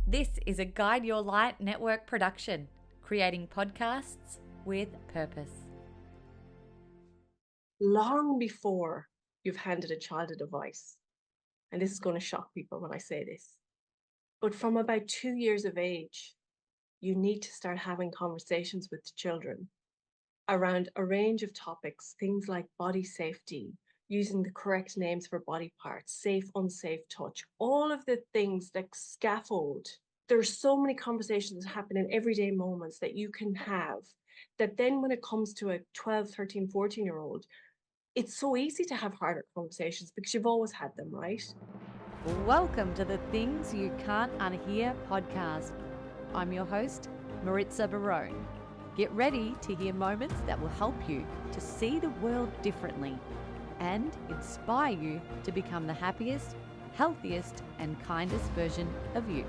This is a Guide Your Light network production, creating podcasts with purpose. Long before you've handed a child a device, and this is going to shock people when I say this, but from about 2 years of age, you need to start having conversations with the children around a range of topics, things like body safety, using the correct names for body parts, safe, unsafe touch, all of the things that scaffold. There's so many conversations that happen in everyday moments that you can have that then when it comes to a 12, 13, 14-year-old, it's so easy to have harder conversations because you've always had them, right? Welcome to the Things You Can't Unhear podcast. I'm your host, Maritza Barone. Get ready to hear moments that will help you to see the world differently and inspire you to become the happiest, healthiest, and kindest version of you.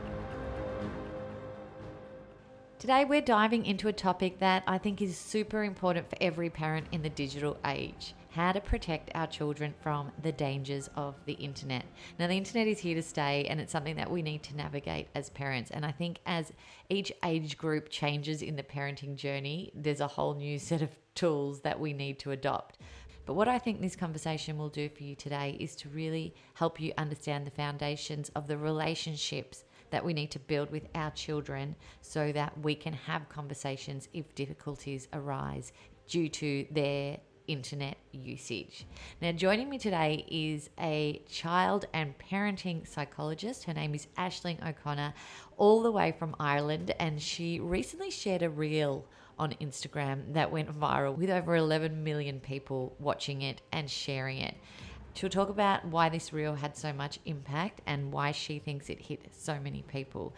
Today, we're diving into a topic that I think is super important for every parent in the digital age: how to protect our children from the dangers of the internet. Now, the internet is here to stay, and it's something that we need to navigate as parents. And I think as each age group changes in the parenting journey, there's a whole new set of tools that we need to adopt. But what I think this conversation will do for you today is to really help you understand the foundations of the relationships that we need to build with our children so that we can have conversations if difficulties arise due to their internet usage. Now, joining me today is a child and parenting psychologist. Her name is Aisling O'Connor, all the way from Ireland, and she recently shared a reel on Instagram that went viral with over 11 million people watching it and sharing it. She'll talk about why this reel had so much impact and why she thinks it hit so many people.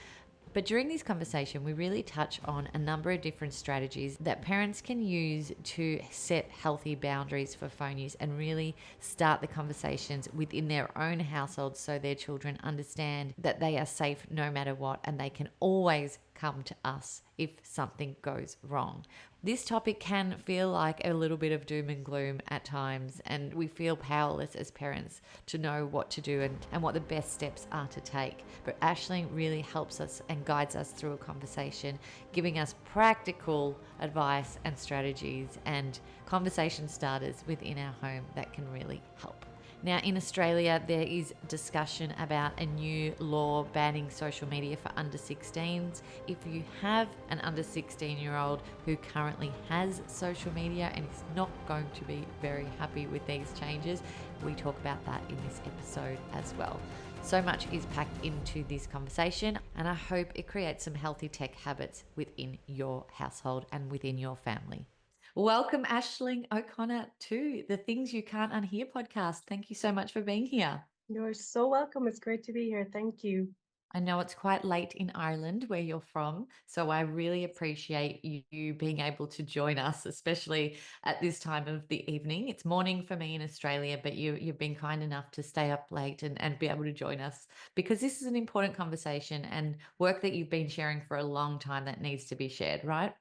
But during this conversation, we really touch on a number of different strategies that parents can use to set healthy boundaries for phone use and really start the conversations within their own household so their children understand that they are safe no matter what and they can always come to us if something goes wrong. This topic can feel like a little bit of doom and gloom at times, and we feel powerless as parents to know what to do and what the best steps are to take. But Aisling really helps us and guides us through a conversation, giving us practical advice and strategies and conversation starters within our home that can really help. Now, in Australia, there is discussion about a new law banning social media for under 16s. If you have an under 16-year-old who currently has social media and is not going to be very happy with these changes, we talk about that in this episode as well. So much is packed into this conversation, and I hope it creates some healthy tech habits within your household and within your family. Welcome, Aisling O'Connor, to the Things You Can't Unhear podcast. Thank you so much for being here. You're so welcome. It's great to be here. Thank you. I know it's quite late in Ireland where you're from, so I really appreciate you being able to join us, especially at this time of the evening. It's morning for me in Australia, but you've been kind enough to stay up late and be able to join us because this is an important conversation and work that you've been sharing for a long time that needs to be shared, right?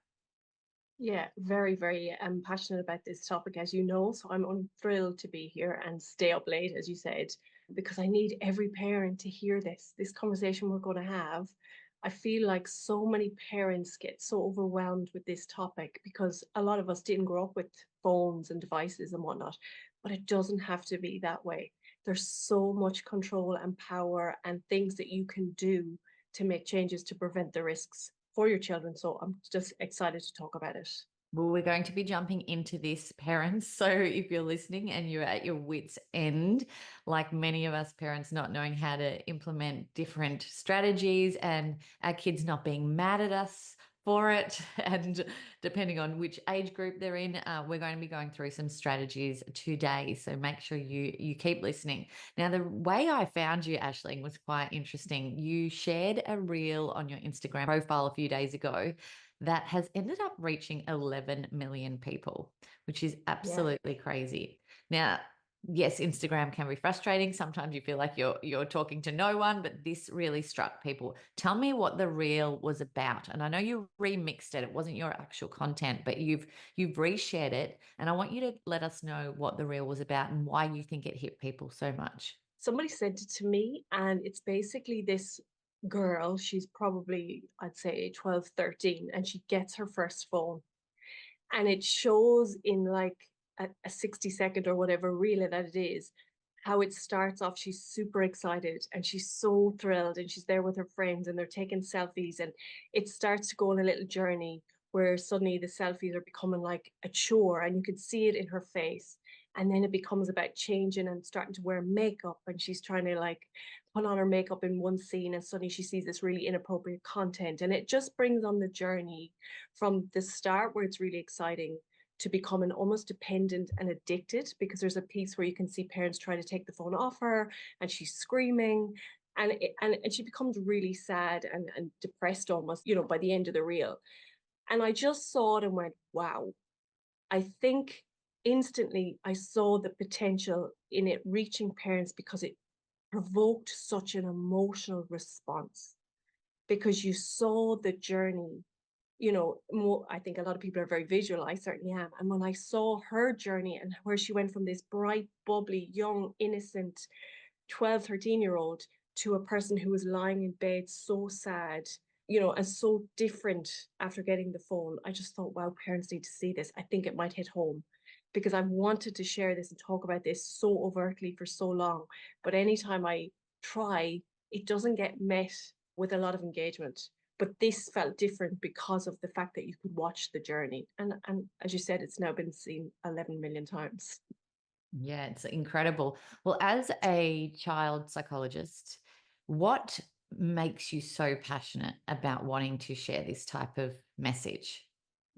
Yeah, very, very passionate about this topic, as you know. So I'm thrilled to be here and stay up late, as you said, because I need every parent to hear this conversation we're going to have. I feel like so many parents get so overwhelmed with this topic because a lot of us didn't grow up with phones and devices and whatnot, but it doesn't have to be that way. There's so much control and power and things that you can do to make changes to prevent the risks for your children. So I'm just excited to talk about it. Well, we're going to be jumping into this, parents. So if you're listening and you're at your wits' end, like many of us parents not knowing how to implement different strategies and our kids not being mad at us for it, and depending on which age group they're in, we're going to be going through some strategies today. So make sure you keep listening. Now, the way I found you, Aisling, was quite interesting. You shared a reel on your Instagram profile a few days ago that has ended up reaching 11 million people, which is Yeah. absolutely crazy. Now, yes, Instagram can be frustrating. Sometimes you feel like you're talking to no one, but this really struck people. Tell me what the reel was about. And I know you remixed it. It wasn't your actual content, but you've reshared it. And I want you to let us know what the reel was about and why you think it hit people so much. Somebody sent it to me, and it's basically this girl. She's probably, I'd say 12, 13, and she gets her first phone. And it shows in like a 60-second or whatever reel that it is, how it starts off. She's super excited and she's so thrilled, and she's there with her friends and they're taking selfies. And it starts to go on a little journey where suddenly the selfies are becoming like a chore, and you can see it in her face. And then it becomes about changing and starting to wear makeup, and she's trying to like put on her makeup in one scene, and suddenly she sees this really inappropriate content. And it just brings on the journey from the start where it's really exciting to becoming almost dependent and addicted, because there's a piece where you can see parents trying to take the phone off her and she's screaming, and she becomes really sad and depressed almost, by the end of the reel. And I just saw it and went, wow. I think instantly I saw the potential in it reaching parents because it provoked such an emotional response, because you saw the journey. More, I think a lot of people are very visual. I certainly am. And when I saw her journey and where she went from this bright, bubbly, young, innocent 12, 13-year-old to a person who was lying in bed so sad, and so different after getting the phone, I just thought, wow, parents need to see this. I think it might hit home, because I've wanted to share this and talk about this so overtly for so long. But anytime I try, it doesn't get met with a lot of engagement. But this felt different because of the fact that you could watch the journey. And as you said, it's now been seen 11 million times. Yeah, it's incredible. Well, as a child psychologist, what makes you so passionate about wanting to share this type of message?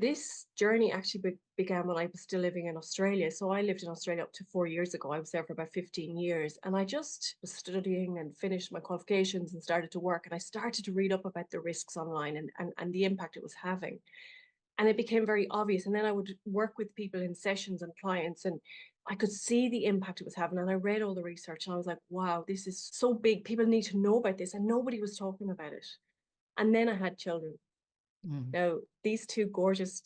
This journey actually began when I was still living in Australia. So I lived in Australia up to 4 years ago. I was there for about 15 years. And I just was studying and finished my qualifications and started to work. And I started to read up about the risks online and the impact it was having. And it became very obvious. And then I would work with people in sessions and clients, and I could see the impact it was having. And I read all the research and I was like, wow, this is so big. People need to know about this. And nobody was talking about it. And then I had children. Mm. Now, these two gorgeous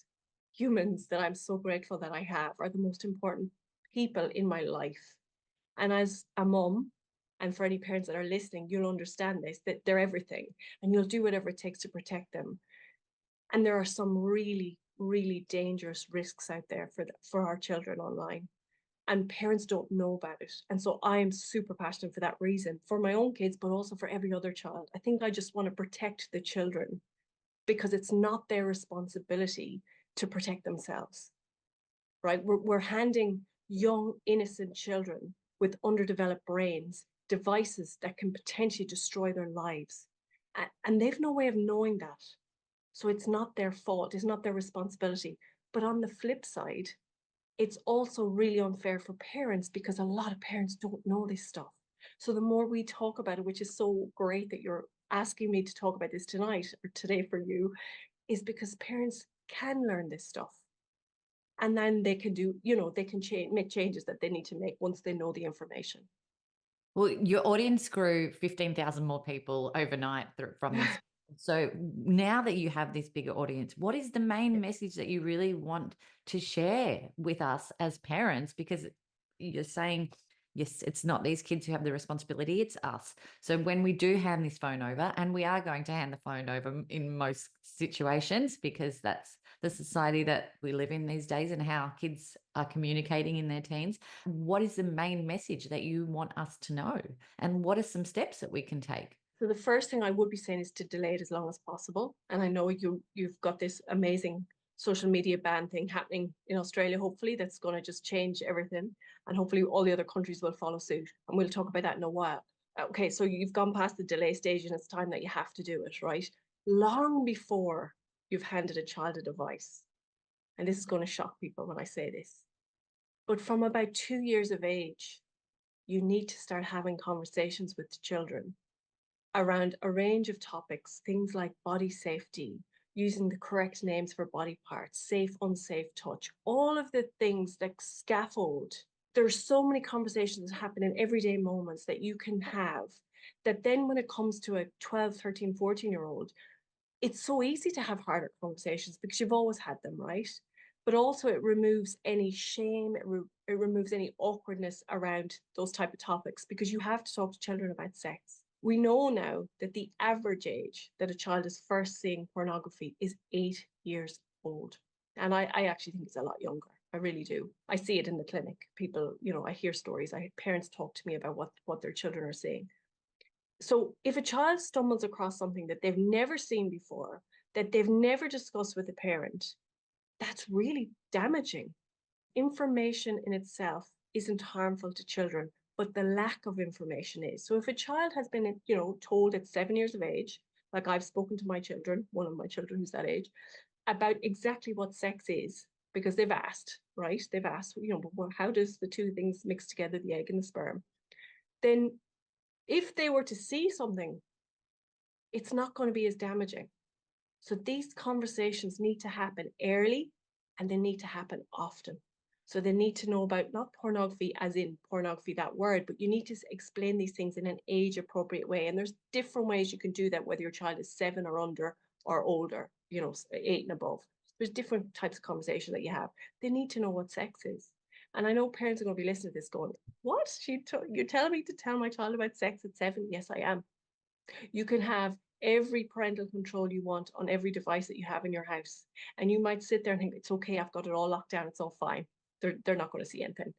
humans that I'm so grateful that I have are the most important people in my life. And as a mom, and for any parents that are listening, you'll understand this, that they're everything, and you'll do whatever it takes to protect them. And there are some really, really dangerous risks out there for our children online. And parents don't know about it. And so I'm super passionate for that reason, for my own kids, but also for every other child. I think I just want to protect the children, because it's not their responsibility to protect themselves, right? We're handing young, innocent children with underdeveloped brains devices that can potentially destroy their lives. And they've no way of knowing that. So it's not their fault, it's not their responsibility. But on the flip side, it's also really unfair for parents, because a lot of parents don't know this stuff. So the more we talk about it, which is so great that you're asking me to talk about this tonight or today for you, is because parents can learn this stuff. And then they can do, they can make changes that they need to make once they know the information. Well, your audience grew 15,000 more people overnight from this. So now that you have this bigger audience, what is the main message that you really want to share with us as parents? Because you're saying, yes, it's not these kids who have the responsibility, it's us. So when we do hand this phone over, and we are going to hand the phone over in most situations, because that's the society that we live in these days and how kids are communicating in their teens, what is the main message that you want us to know? And what are some steps that we can take? So the first thing I would be saying is to delay it as long as possible. And I know you've got this amazing social media ban thing happening in Australia, hopefully, that's going to just change everything. And hopefully all the other countries will follow suit. And we'll talk about that in a while. Okay, so you've gone past the delay stage and it's time that you have to do it, right? Long before you've handed a child a device. And this is going to shock people when I say this. But from about 2 years of age, you need to start having conversations with the children around a range of topics, things like body safety, using the correct names for body parts, safe, unsafe touch, all of the things that scaffold. There's so many conversations that happen in everyday moments that you can have, that then when it comes to a 12, 13, 14-year-old, it's so easy to have harder conversations because you've always had them, right? But also it removes any shame, it removes any awkwardness around those type of topics, because you have to talk to children about sex. We know now that the average age that a child is first seeing pornography is 8 years old. And I actually think it's a lot younger. I really do. I see it in the clinic. People, I hear stories. Parents talk to me about what their children are seeing. So if a child stumbles across something that they've never seen before, that they've never discussed with a parent, that's really damaging. Information in itself isn't harmful to children, but the lack of information is. So if a child has been, told at 7 years of age, like I've spoken to my children, one of my children who's that age, about exactly what sex is, because they've asked, right? They've asked, well, how does the two things mix together, the egg and the sperm? Then if they were to see something, it's not going to be as damaging. So these conversations need to happen early and they need to happen often. So they need to know about not pornography as in pornography, that word, but you need to explain these things in an age appropriate way. And there's different ways you can do that, whether your child is 7 or under or older, 8 and above. There's different types of conversation that you have. They need to know what sex is. And I know parents are going to be listening to this going, what? You're telling me to tell my child about sex at 7? Yes, I am. You can have every parental control you want on every device that you have in your house. And you might sit there and think, it's okay, I've got it all locked down, it's all fine. They're not going to see anything.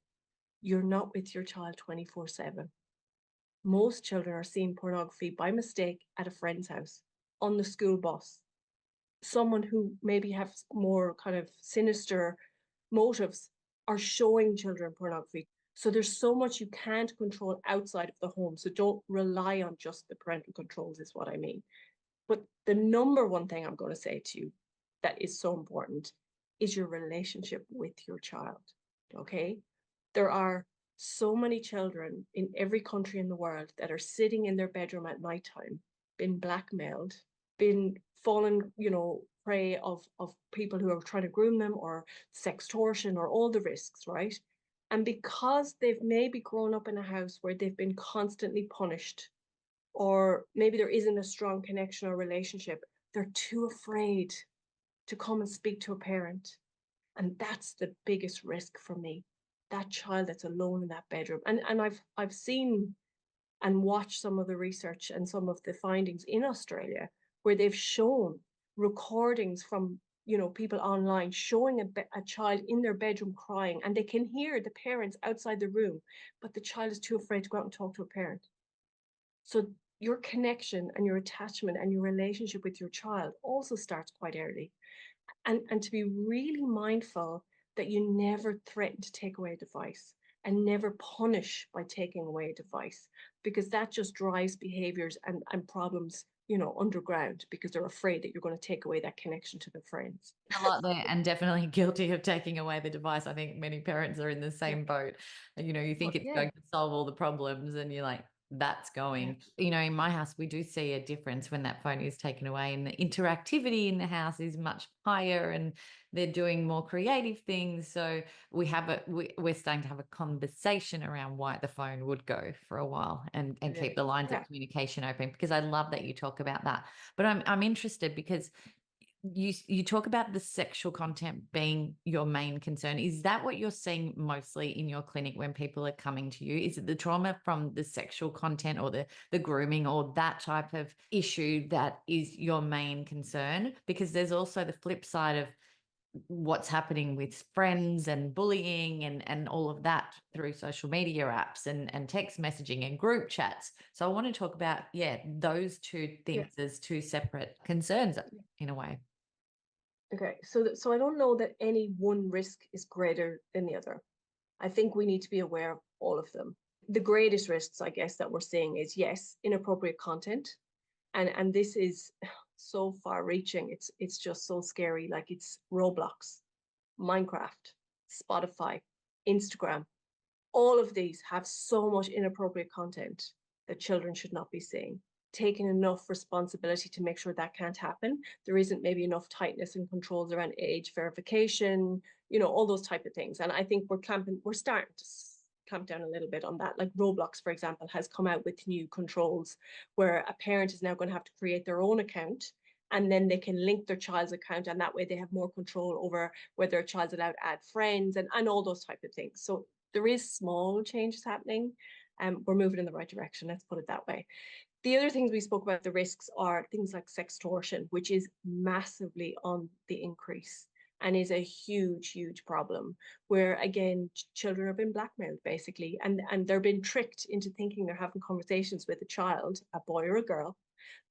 You're not with your child 24/7. Most children are seeing pornography by mistake at a friend's house, on the school bus. Someone who maybe has more kind of sinister motives are showing children pornography. So there's so much you can't control outside of the home. So don't rely on just the parental controls, is what I mean. But the number one thing I'm going to say to you that is so important is your relationship with your child. Okay? There are so many children in every country in the world that are sitting in their bedroom at nighttime, been blackmailed, been fallen, prey of people who are trying to groom them, or sextortion, or all the risks, right? And because they've maybe grown up in a house where they've been constantly punished, or maybe there isn't a strong connection or relationship, they're too afraid to come and speak to a parent. And that's the biggest risk for me. That child that's alone in that bedroom. And I've seen and watched some of the research and some of the findings in Australia where they've shown recordings from people online showing a child in their bedroom crying, and they can hear the parents outside the room, but the child is too afraid to go out and talk to a parent. So your connection and your attachment and your relationship with your child also starts quite early. And to be really mindful that you never threaten to take away a device and never punish by taking away a device, because that just drives behaviors and problems, underground, because they're afraid that you're going to take away that connection to their friends. A lot there, and definitely guilty of taking away the device. I think many parents are in the Yeah. same boat. You think it's Yeah. going to solve all the problems, and you're like, that's going. In my house, we do see a difference when that phone is taken away, and the interactivity in the house is much higher, and they're doing more creative things. So we're starting to have a conversation around why the phone would go for a while, and keep the lines of communication open, because I love that you talk about that. But I'm interested because you talk about the sexual content being your main concern. Is that what you're seeing mostly in your clinic when people are coming to you? Is it the trauma from the sexual content, or the grooming, or that type of issue that is your main concern? Because there's also the flip side of what's happening with friends and bullying and all of that through social media apps and text messaging and group chats. So I want to talk about, those two things as two separate concerns in a way. Okay, so I don't know that any one risk is greater than the other. I think we need to be aware of all of them. The greatest risks, I guess, that we're seeing is, yes, inappropriate content, and this is so far-reaching. It's just so scary. Like, it's Roblox, Minecraft, Spotify, Instagram. All of these have so much inappropriate content that children should not be seeing. Taking enough responsibility to make sure that can't happen. There isn't maybe enough tightness and controls around age verification, all those type of things. And I think we're starting to clamp down a little bit on that. Like Roblox, for example, has come out with new controls where a parent is now going to have to create their own account, and then they can link their child's account, and that way they have more control over whether a child's allowed to add friends and all those type of things. So there is small changes happening. We're moving in the right direction. Let's put it that way. The other things we spoke about, the risks, are things like sextortion, which is massively on the increase and is a huge, huge problem, where again, children are being blackmailed basically, and they're being tricked into thinking they're having conversations with a child, a boy or a girl.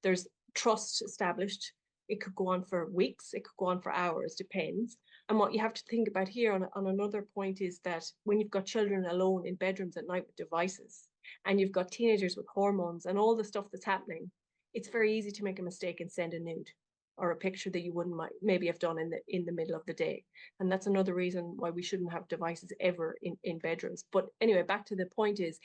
There's trust established. It could go on for weeks, it could go on for hours, depends. And what you have to think about here on another point is that when you've got children alone in bedrooms at night with devices, and you've got teenagers with hormones and all the stuff that's happening, it's very easy to make a mistake and send a nude or a picture that you wouldn't maybe have done in the middle of the day. And that's another reason why we shouldn't have devices ever in bedrooms. But anyway, back to the point is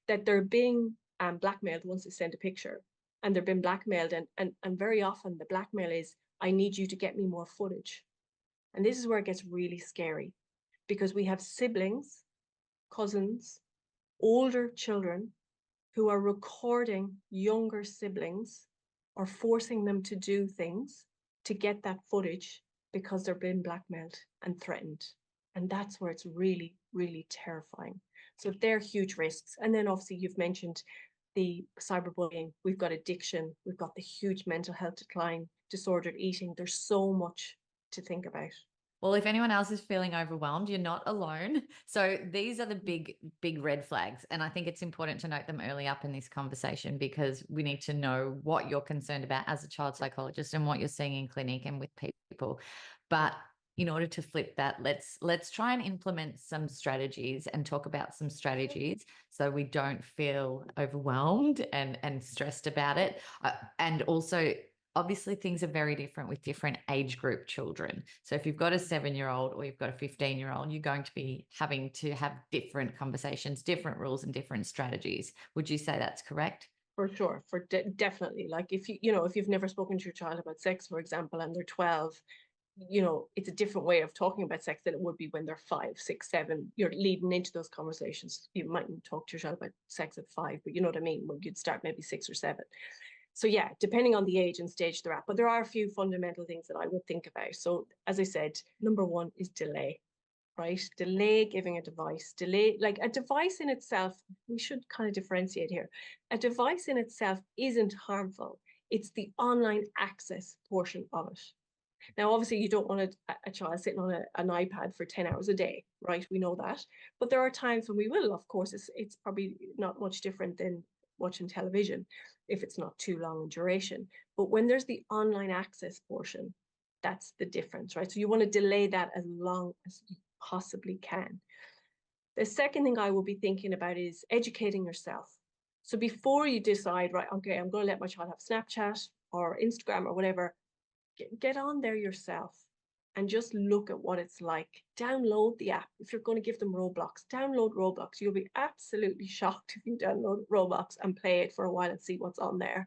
that they're being blackmailed once they send a picture, and they're being blackmailed, and very often the blackmail is, I need you to get me more footage. And this is where it gets really scary, because we have siblings, cousins, older children who are recording younger siblings or forcing them to do things to get that footage because they're being blackmailed and threatened. And that's where it's really, really terrifying. So they're huge risks. And then obviously you've mentioned the cyberbullying, we've got addiction, we've got the huge mental health decline, disordered eating. There's so much to think about. Well, if anyone else is feeling overwhelmed, you're not alone. So these are the big red flags. And I think it's important to note them early up in this conversation, because we need to know what you're concerned about as a child psychologist and what you're seeing in clinic and with people. But in order to flip that, let's try and implement some strategies and talk about some strategies so we don't feel overwhelmed and stressed about it. And also, obviously things are very different with different age group children. So if you've got a 7-year-old or you've got a 15-year-old, you're going to be having to have different conversations, different rules and different strategies. Would you say that's correct? For sure, definitely. Like if if you've never spoken to your child about sex, for example, and they're 12, it's a different way of talking about sex than it would be when they're 5, 6, 7. You're leading into those conversations. You mightn't talk to your child about sex at 5, but you know what I mean, when you'd start maybe 6 or 7. So yeah, depending on the age and stage they're at. But there are a few fundamental things that I would think about. So as I said, number one is delay, right? Delay giving a device. Delay, like a device in itself, we should kind of differentiate here. A device in itself isn't harmful. It's the online access portion of it. Now, obviously, you don't want a child sitting on an iPad for 10 hours a day, right? We know that. But there are times when we will, of course, it's probably not much different than watching television if it's not too long in duration. But when there's the online access portion, that's the difference, right? So you want to delay that as long as you possibly can. The second thing I will be thinking about is educating yourself. So before you decide, right, okay, I'm going to let my child have Snapchat or Instagram or whatever, get on there yourself and just look at what it's like. Download the app. If you're going to give them Roblox, download Roblox. You'll be absolutely shocked if you download Roblox and play it for a while and see what's on there.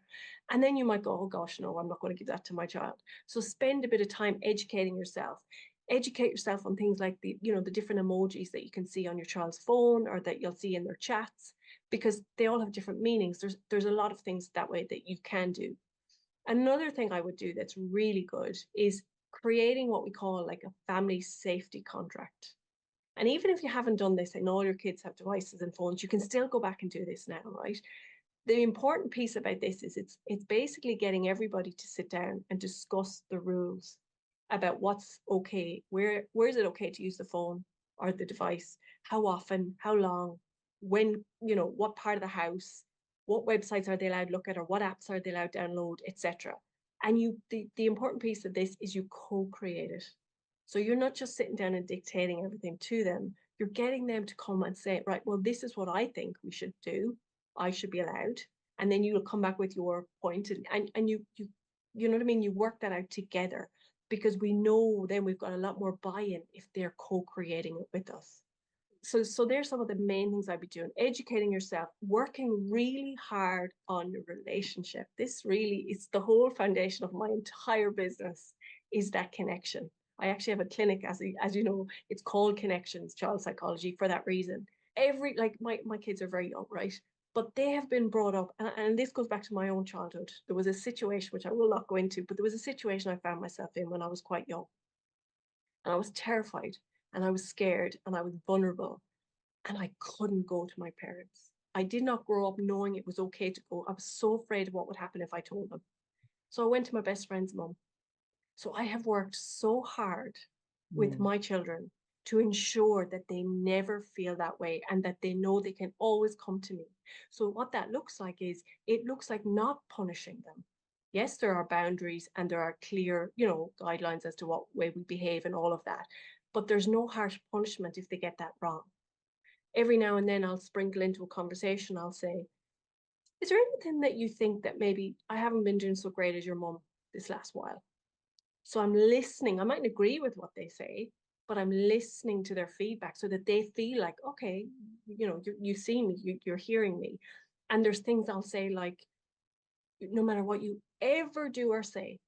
And then you might go, oh gosh, no, I'm not going to give that to my child. So spend a bit of time educating yourself. Educate yourself on things like the different emojis that you can see on your child's phone or that you'll see in their chats, because they all have different meanings. There's a lot of things that way that you can do. Another thing I would do that's really good is creating what we call like a family safety contract. And even if you haven't done this and all your kids have devices and phones, you can still go back and do this now, right? The important piece about this is it's basically getting everybody to sit down and discuss the rules about what's okay, where is it okay to use the phone or the device, how often, how long, when, what part of the house, what websites are they allowed to look at, or what apps are they allowed to download, etc. And the important piece of this is you co-create it. So you're not just sitting down and dictating everything to them. You're getting them to come and say, right, well, this is what I think we should do. I should be allowed. And then you'll come back with your point, and you know what I mean? You work that out together, because we know then we've got a lot more buy-in if they're co-creating it with us. So there's some of the main things I'd be doing. Educating yourself, working really hard on your relationship. This really is the whole foundation of my entire business, is that connection. I actually have a clinic, as you know, it's called Connections Child Psychology for that reason. Like my kids are very young, right? But they have been brought up, and this goes back to my own childhood. There was a situation, which I will not go into, but there was a situation I found myself in when I was quite young. And I was terrified, and I was scared, and I was vulnerable, and I couldn't go to my parents. I did not grow up knowing it was okay to go. I was so afraid of what would happen if I told them. So I went to my best friend's mum. So I have worked so hard with Mm. my children to ensure that they never feel that way and that they know they can always come to me. So what that looks like is it looks like not punishing them. Yes, there are boundaries and there are clear, guidelines as to what way we behave and all of that. But there's no harsh punishment if they get that wrong. Every now and then I'll sprinkle into a conversation. I'll say, is there anything that you think that maybe I haven't been doing so great as your mum this last while? So I'm listening. I mightn't agree with what they say, but I'm listening to their feedback so that they feel like, okay, you see me, you're hearing me. And there's things I'll say like, no matter what you ever do or say,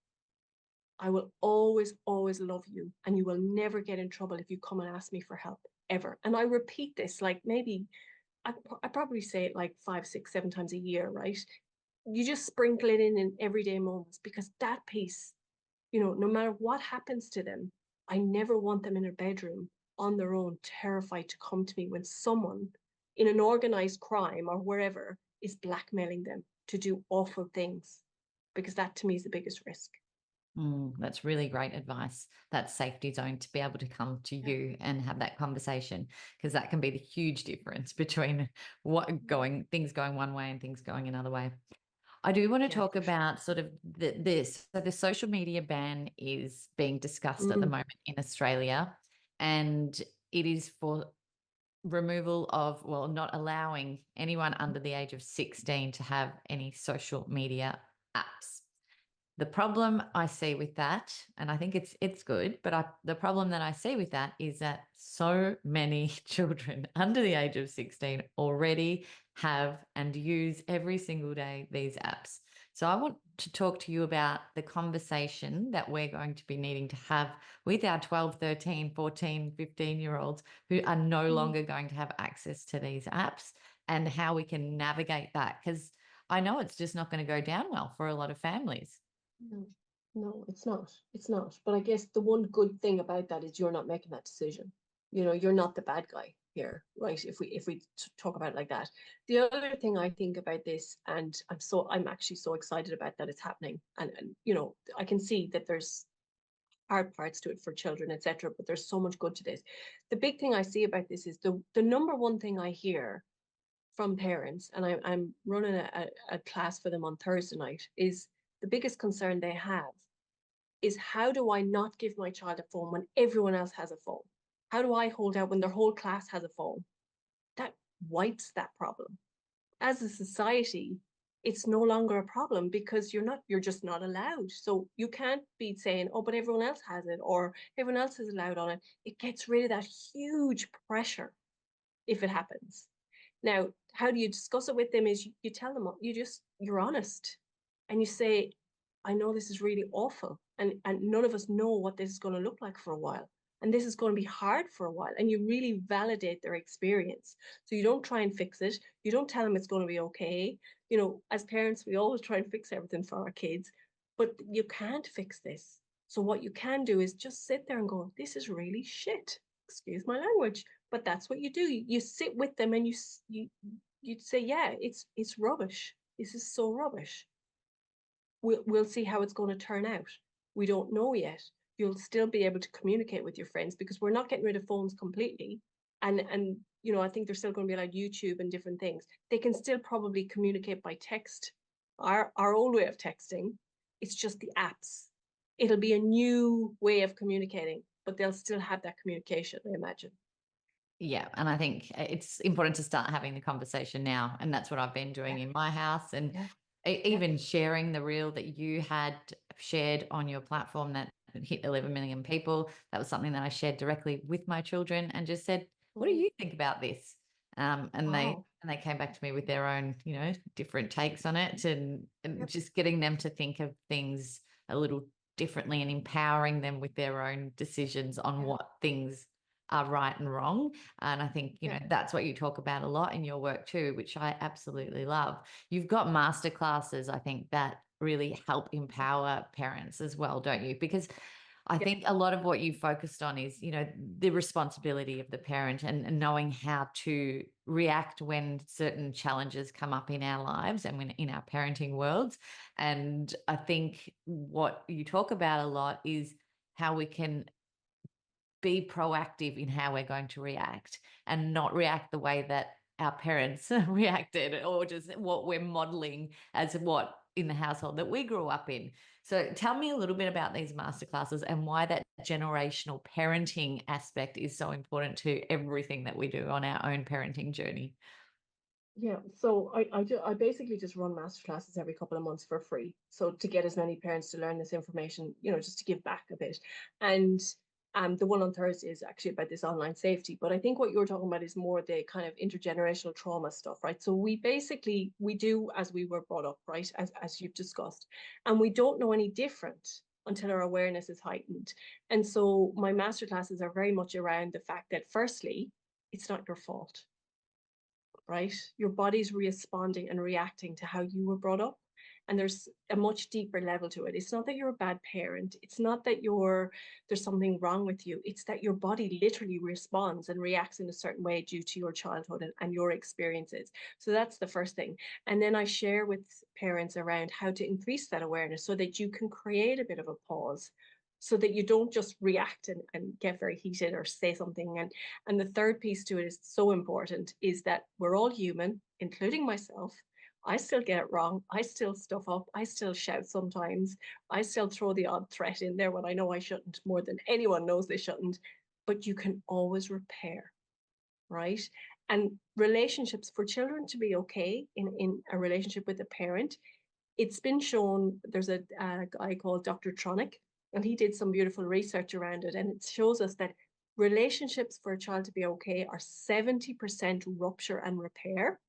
I will always, always love you. And you will never get in trouble if you come and ask me for help ever. And I repeat this like maybe I probably say it like 5, 6, 7 times a year, right? You just sprinkle it in everyday moments because that piece, no matter what happens to them, I never want them in a bedroom on their own, terrified to come to me when someone in an organized crime or wherever is blackmailing them to do awful things, because that to me is the biggest risk. That's really great advice. That safety zone to be able to come to Yeah. you and have that conversation, because that can be the huge difference between things going one way and things going another way. I do want to Yeah, talk for sure. about sort of this. So the social media ban is being discussed at the Mm, moment in Australia, and it is for removal of, well, not allowing anyone under the age of 16 to have any social media apps. The problem I see with that, and I think it's good, but the problem that I see with that is that so many children under the age of 16 already have and use every single day these apps. So I want to talk to you about the conversation that we're going to be needing to have with our 12, 13, 14, 15-year olds who are no mm, longer going to have access to these apps, and how we can navigate that, because I know it's just not going to go down well for a lot of families. no, no, it's not. It's not. But I guess the one good thing about that is you're not making that decision. You're not the bad guy here, right? If we talk about it like that. The other thing I think about this, and I'm actually so excited about that it's happening, and I can see that there's hard parts to it for children, etc. But there's so much good to this. The big thing I see about this is the number one thing I hear from parents, and I'm running a class for them on Thursday night, is the biggest concern they have is, how do I not give my child a phone when everyone else has a phone? How do I hold out when their whole class has a phone? That wipes that problem. As a society, it's no longer a problem because you're just not allowed. So you can't be saying, oh, but everyone else has it or everyone else is allowed on it. It gets rid of that huge pressure if it happens. Now, how do you discuss it with them is you tell them, you're honest and you say, I know this is really awful and none of us know what this is going to look like for a while. And this is going to be hard for a while. And you really validate their experience. So you don't try and fix it. You don't tell them it's going to be okay. As parents, we always try and fix everything for our kids, but you can't fix this. So what you can do is just sit there and go, this is really shit. Excuse my language, but that's what you do. You sit with them and you say, yeah, it's rubbish. This is so rubbish. We'll see how it's going to turn out. We don't know yet. You'll still be able to communicate with your friends because we're not getting rid of phones completely. And I think they're still going to be like YouTube and different things. They can still probably communicate by text, our old way of texting. It's just the apps. It'll be a new way of communicating, but they'll still have that communication, I imagine. Yeah, and I think it's important to start having the conversation now, and that's what I've been doing Yeah, in my house, and yeah, yeah. even sharing the reel that you had shared on your platform that hit 11 million people. That was something that I shared directly with my children and just said, "What do Mm. you think about this?" And they Wow. and they came back to me with their own, different takes on it, and Yep. just getting them to think of things a little differently and empowering them with their own decisions on Yeah, what things are right and wrong. And I think, yeah, that's what you talk about a lot in your work too, which I absolutely love. You've got master classes, I think, that really help empower parents as well, don't you? Because I Yeah. think a lot of what you focused on is, the responsibility of the parent and knowing how to react when certain challenges come up in our lives and when in our parenting worlds. And I think what you talk about a lot is how we can be proactive in how we're going to react and not react the way that our parents reacted, or just what we're modeling as what in the household that we grew up in. So tell me a little bit about these masterclasses and why that generational parenting aspect is so important to everything that we do on our own parenting journey. Yeah, so I basically just run masterclasses every couple of months for free. So to get as many parents to learn this information, just to give back a bit. And the one on Thursday is actually about this online safety. But I think what you're talking about is more the kind of intergenerational trauma stuff, right? So we do as we were brought up, right? As you've discussed. And we don't know any different until our awareness is heightened. And so my masterclasses are very much around the fact that firstly, it's not your fault, right? Your body's responding and reacting to how you were brought up. And there's a much deeper level to it. It's not that you're a bad parent. It's not that there's something wrong with you. It's that your body literally responds and reacts in a certain way due to your childhood and your experiences. So that's the first thing. And then I share with parents around how to increase that awareness so that you can create a bit of a pause, so that you don't just react and get very heated or say something. And the third piece to it is so important, is that we're all human, including myself. I still get it wrong. I still stuff up. I still shout sometimes. I still throw the odd threat in there when I know I shouldn't, more than anyone knows they shouldn't. But you can always repair, right? And relationships, for children to be okay in a relationship with a parent, it's been shown. There's a guy called Dr. Tronick, and he did some beautiful research around it. And it shows us that relationships for a child to be okay are 70% rupture and repair,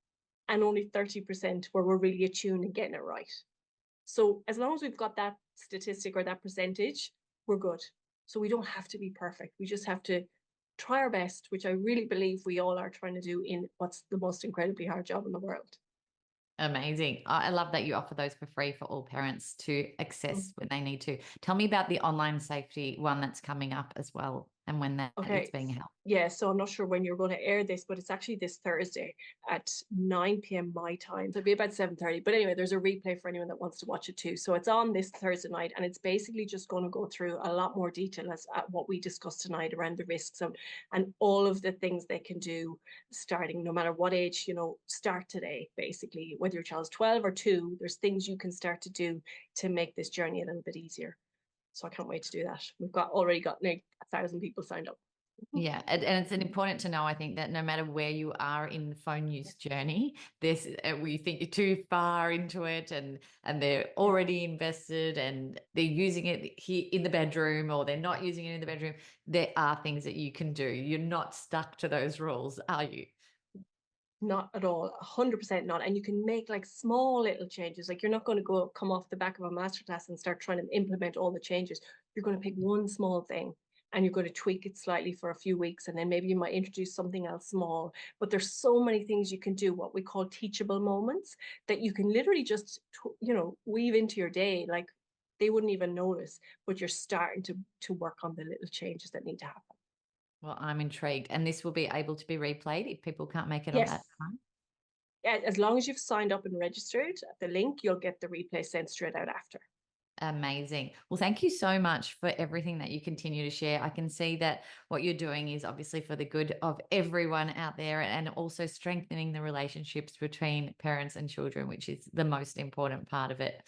and only 30% where we're really attuned and getting it right. So as long as we've got that statistic or that percentage, we're good. So we don't have to be perfect. We just have to try our best, which I really believe we all are trying to do in what's the most incredibly hard job in the world. Amazing. I love that you offer those for free for all parents to Mm. access when they need to. Tell me about the online safety one that's coming up as well, and when that is Okay. being held. Yeah, so I'm not sure when you're going to air this, but it's actually this Thursday at 9 p.m. my time. So it'll be about 7:30. But anyway, there's a replay for anyone that wants to watch it too. So it's on this Thursday night, and it's basically just going to go through a lot more detail as at what we discussed tonight around the risks and all of the things they can do, starting no matter what age, start today, basically. Whether your child's 12 or 2, there's things you can start to do to make this journey a little bit easier. So I can't wait to do that. We've already got like 1,000 people signed up. Yeah, and it's important to know, I think, that no matter where you are in the phone use journey, this we think you're too far into it, and they're already invested and they're using it here in the bedroom, or they're not using it in the bedroom. There are things that you can do. You're not stuck to those rules, are you? Not at all, 100% not. And you can make like small little changes. Like you're not going to come off the back of a masterclass and start trying to implement all the changes. You're going to pick one small thing and you're going to tweak it slightly for a few weeks. And then maybe you might introduce something else small. But there's so many things you can do, what we call teachable moments, that you can literally just, weave into your day. Like they wouldn't even notice, but you're starting to work on the little changes that need to happen. Well, I'm intrigued, and this will be able to be replayed if people can't make it on Yes. that time. Yeah, as long as you've signed up and registered at the link, you'll get the replay sent straight out after. Amazing. Well, thank you so much for everything that you continue to share. I can see that what you're doing is obviously for the good of everyone out there, and also strengthening the relationships between parents and children, which is the most important part of it.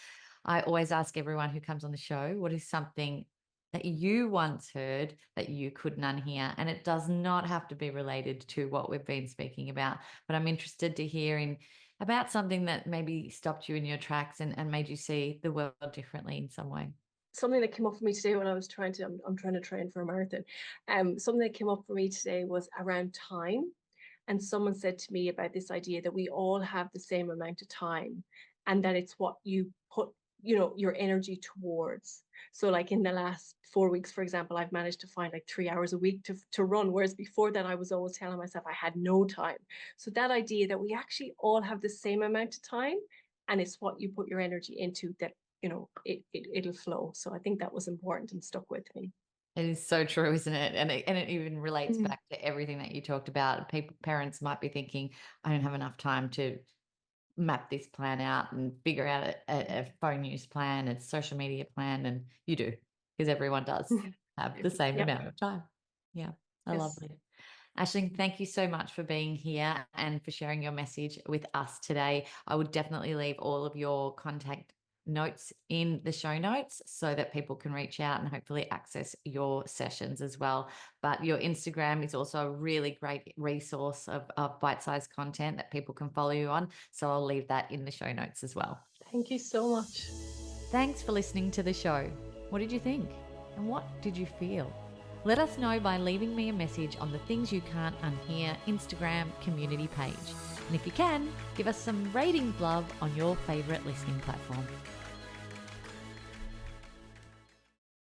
I always ask everyone who comes on the show, what is something that you once heard that you couldn't unhear? And it does not have to be related to what we've been speaking about, but I'm interested to hear about something that maybe stopped you in your tracks and made you see the world differently in some way. Something that came up for me today when I was I'm trying to train for a marathon. Something that came up for me today was around time. And someone said to me about this idea that we all have the same amount of time, and that it's what you put, your energy towards. So like in the last 4 weeks, for example, I've managed to find like 3 hours a week to run, whereas before that I was always telling myself I had no time. So that idea that we actually all have the same amount of time, and it's what you put your energy into that it'll flow. So I think that was important and stuck with me. It is so true, isn't it? And it even relates back to everything that you talked about. Parents might be thinking, I don't have enough time to map this plan out and figure out a phone use plan, a social media plan, and you do, because everyone does have the same amount of time. Yeah, I love it. Aisling, thank you so much for being here and for sharing your message with us today. I would definitely leave all of your contact notes in the show notes so that people can reach out and hopefully access your sessions as well. But your Instagram is also a really great resource of bite-sized content that people can follow you on. So I'll leave that in the show notes as well. Thank you so much. Thanks for listening to the show. What did you think? And what did you feel? Let us know by leaving me a message on the Things You Can't Unhear Instagram community page. And if you can, give us some ratings love on your favourite listening platform.